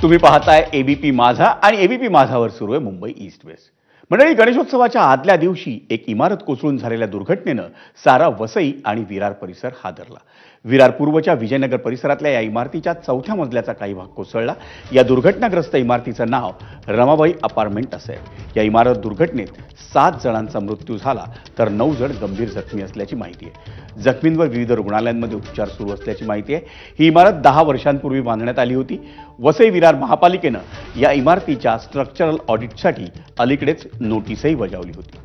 तुम्ही पाहताय एबीपी माझा आणि एबीपी माझावर सुरू आहे मुंबई ईस्ट वेस्ट। मंडळी, गणेशोत्सवाच्या आदल्या दिवशी एक इमारत कोसळून झालेल्या दुर्घटनेनं सारा वसई आणि विरार परिसर हादरला। विरार पूर्वच्या विजयनगर परिसरातल्या या इमारतीच्या 4थ्या मजल्याचा काही भाग कोसळला। या दुर्घटनाग्रस्त इमारतीचं नाव रमाबाई अपार्टमेंट असे। या इमारत दुर्घटनेत 7 जणांचा मृत्यू झाला तर 9 जण गंभीर जखमी असल्याची माहिती आहे। जखमींवर विविध रुग्णालयांमध्ये उपचार सुरू असल्याची माहिती आहे। ही इमारत 10 वर्षांपूर्वी बांधण्यात आली होती। वसई विरार महापालिकेनं या इमारतीच्या स्ट्रक्चरल ऑडिटसाठी अलीकडेच नोटीसही बजावली होती।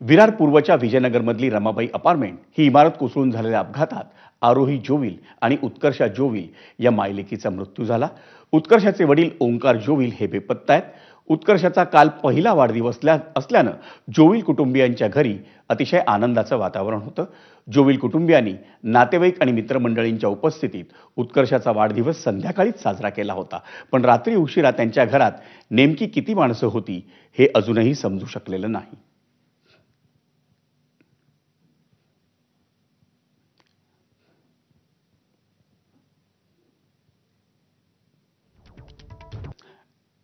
विरार पूर्वच्या विजयनगरमधली रमाबाई अपार्टमेंट ही इमारत कोसळून झालेल्या अपघातात आरोही जोविल आणि उत्कर्षा जोविल या मायलेकीचा मृत्यू झाला। उत्कर्षाचे वडील ओंकार जोविल हे बेपत्ता आहेत। उत्कर्षाचा काल पहिला वाढदिवस असल्यानं जोविल कुटुंबियांच्या घरी अतिशय आनंदाचं वातावरण होतं। जोविल कुटुंबियांनी नातेवाईक आणि मित्रमंडळींच्या उपस्थितीत उत्कर्षाचा वाढदिवस संध्याकाळीच साजरा केला होता, पण रात्री उशिरा त्यांच्या घरात नेमकी किती माणसं होती हे अजूनही समजू शकलेलं नाही।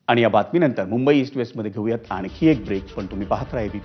आणि या बातमीनंतर मुंबई ईस्ट वेस्टमध्ये घेऊयात आणखी एक ब्रेक, पण तुम्ही पाहत राहा एबीपी।